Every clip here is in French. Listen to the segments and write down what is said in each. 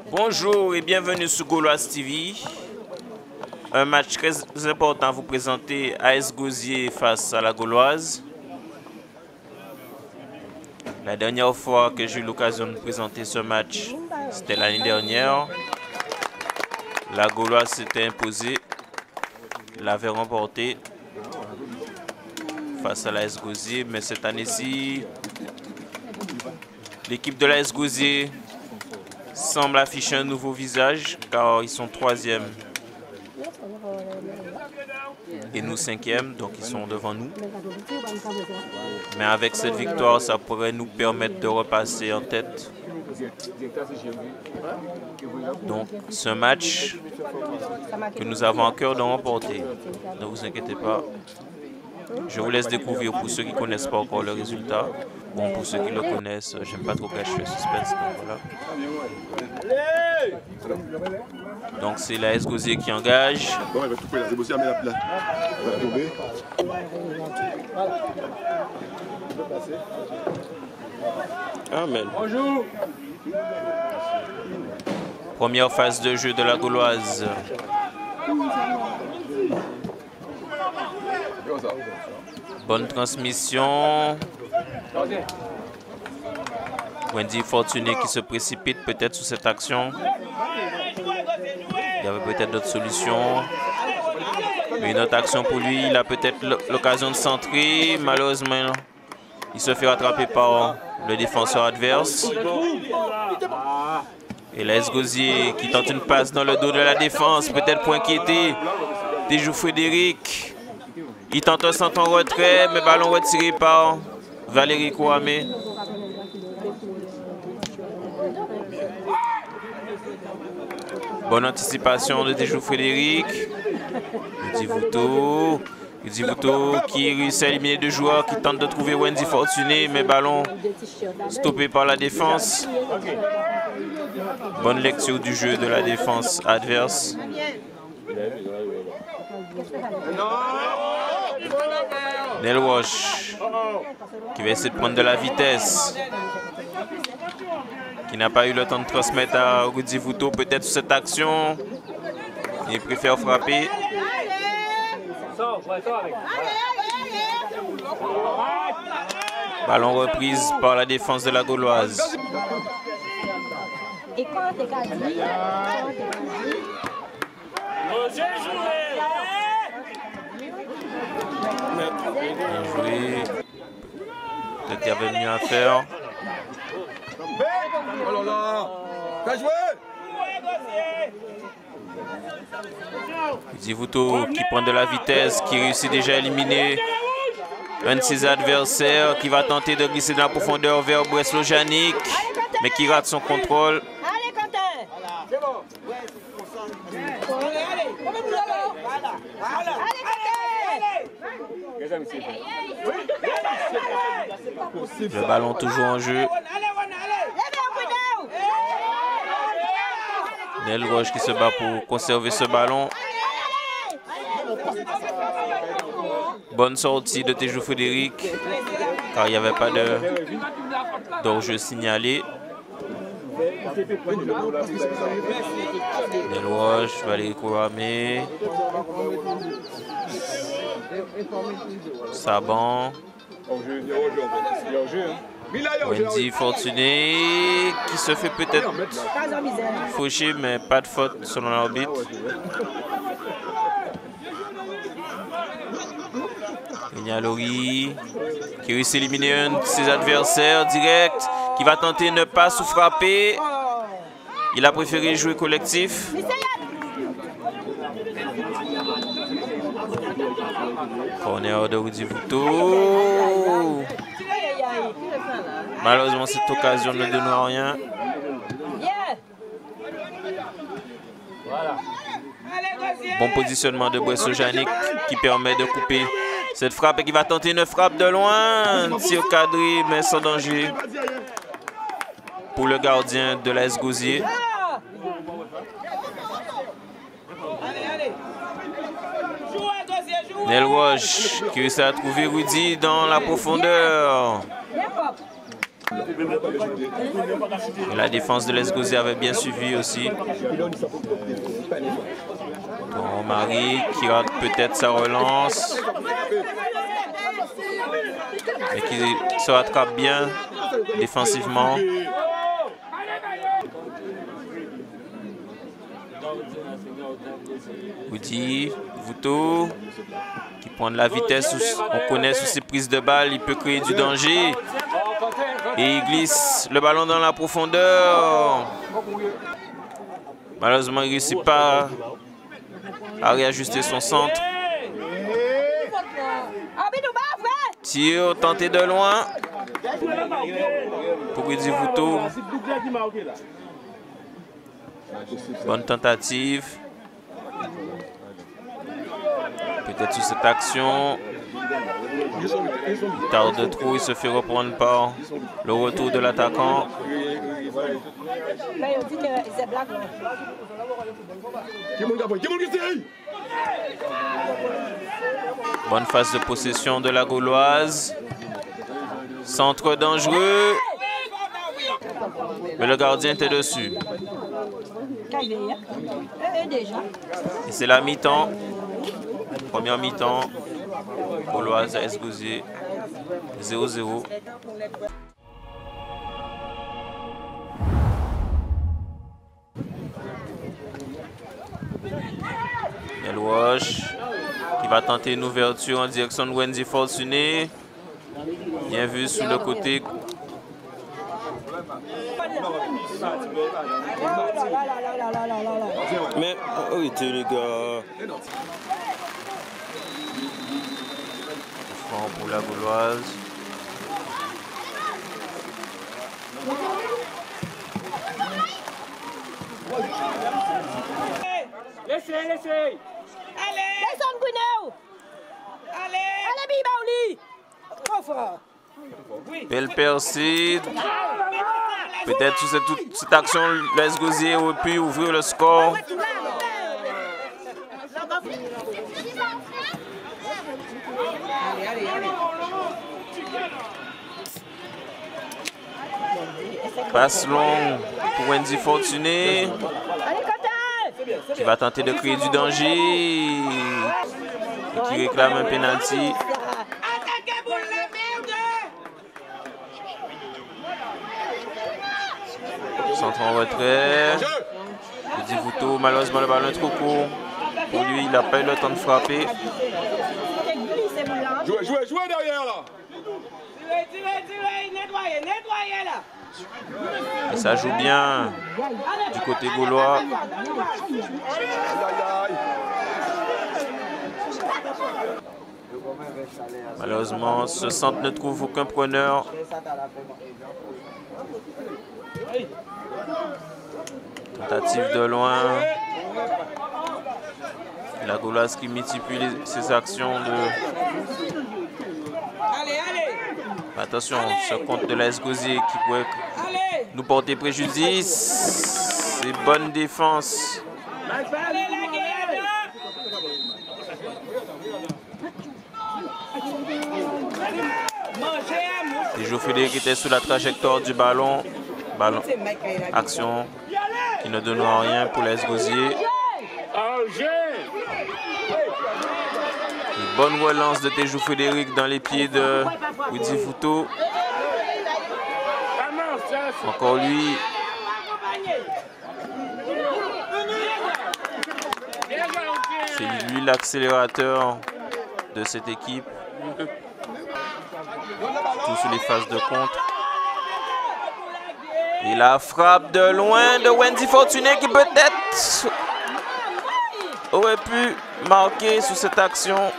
Bonjour et bienvenue sur Gauloise TV. Un match très important à vous présenter, AS Gosier face à la Gauloise. La dernière fois que j'ai eu l'occasion de présenter ce match, c'était l'année dernière. La Gauloise s'était imposée, l'avait remporté face à l'AS Gosier, mais cette année-ci, l'équipe de l'AS Gosier semble afficher un nouveau visage car ils sont 3e et nous 5e, donc ils sont devant nous. Mais avec cette victoire, ça pourrait nous permettre de repasser en tête. Donc ce match que nous avons à cœur de remporter. Ne vous inquiétez pas. Je vous laisse découvrir pour ceux qui ne connaissent pas encore le résultat. Bon, pour ceux qui le connaissent, j'aime pas trop cacher le suspense. Donc c'est l'AS Gosier qui engage. Amen. Bonjour. Première phase de jeu de la Gauloise. Bonne transmission. Wendy Fortuné qui se précipite peut-être sous cette action. Il y avait peut-être d'autres solutions. Mais une autre action pour lui. Il a peut-être l'occasion de centrer. Malheureusement, il se fait rattraper par le défenseur adverse. Et l'AS Gosier qui tente une passe dans le dos de la défense. Peut-être pour inquiéter Tejou Frédéric. Il tente un centre en retrait, mais ballon retiré par Valérie Kouamé. Bonne anticipation de Tejou Frédéric. Rudy Vouto qui réussit à éliminer 2 joueurs qui tentent de trouver Wendy Fortuné, mais ballon stoppé par la défense. Bonne lecture du jeu de la défense adverse. Nel Wash qui va essayer de prendre de la vitesse, qui n'a pas eu le temps de transmettre à Rudy Vouto peut-être sur cette action. Il préfère frapper. Ballon reprise par la défense de la Gauloise. Bien joué. Peut-être qu'il y avait mieux à faire. Rudy Vouto qui prend de la vitesse, qui réussit déjà à éliminer un de ses adversaires, qui va tenter de glisser dans la profondeur vers Breslo Janik, mais qui rate son contrôle. Le ballon toujours en jeu. Nel Roche qui se bat pour conserver ce ballon. Bonne sortie de Tejou Frédéric, car il n'y avait pas d'hors-jeu signalé. Nel Roche, Valérie Kouamé. Saban. Wendy Fortuné qui se fait peut-être faucher, mais pas de faute selon l'arbitre. Ignalori qui réussit à éliminer un de ses adversaires direct, qui va tenter ne pas sous-frapper. Il a préféré jouer collectif. Corner de Rudy Vouto. Malheureusement, cette occasion ne donne rien. Bon positionnement de Breslo Janik qui permet de couper cette frappe et qui va tenter une frappe de loin. Tir cadré, mais sans danger pour le gardien de l'AS Gosier. Nel Roche qui réussit à trouver Rudy dans la profondeur. Et la défense de l'Esgozé avait bien suivi aussi. Marie qui rate peut-être sa relance. Mais qui se rattrape bien défensivement. Rudy, Vouto, qui prend de la vitesse. On connaît sous ses prises de balle, il peut créer du danger. Et il glisse le ballon dans la profondeur. Malheureusement, il ne réussit pas à réajuster son centre. Tir tenté de loin pour Rudy Vouto. Bonne tentative. Peut-être sous cette action. Il tarde trop, il se fait reprendre par le retour de l'attaquant. Bonne phase de possession de la Gauloise. Centre dangereux. Mais le gardien était dessus. Et c'est la mi-temps. Première mi-temps. Gauloise à Esgozé. 0-0. Nel Roche qui va tenter une ouverture en direction de Wendy Fortuné. Bien vu sur le côté. Mais arrêtez les gars. Franc pour la Gauloise. Laissez. Allez. Laissez Guineo. Allez, Bibaouli. Trop fort. Belle percée. Peut-être sous cette action, l'Esgozé aurait pu ouvrir le score. Passe longue pour Wendy Fortuné. Qui va tenter de créer du danger. Et qui réclame un penalty. Centre en retrait. Rudy Vouto, malheureusement le ballon est trop court. Pour lui, il n'a pas eu le temps de frapper. Jouez derrière là. Nettoyez là. Et ça joue bien du côté gaulois. Malheureusement, ce centre ne trouve aucun preneur. Tentative de loin. La Gauloise qui multiplie ses actions de... Attention, ce compte de la Esgozé qui pourrait nous porter préjudice. C'est bonne défense. Tejo Frédéric était sous la trajectoire du ballon. Action qui ne donnera rien pour la Esgozé. Une bonne relance de Tejo Frédéric dans les pieds de Rudy Vouto. Encore lui. C'est lui l'accélérateur de cette équipe. Tout sur les phases de contre. Et la frappe de loin de Wendy Fortuné qui peut-être aurait pu marquer sous cette action.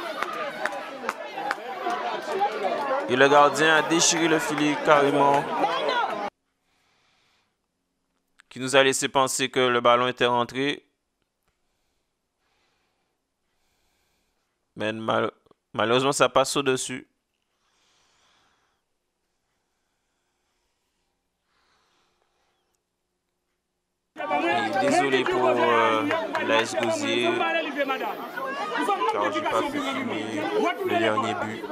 Et le gardien a déchiré le filet carrément. Qui nous a laissé penser que le ballon était rentré. Mais malheureusement, ça passe au-dessus. Désolé pour la Esgozé. car j'ai pas pu filmer le dernier but.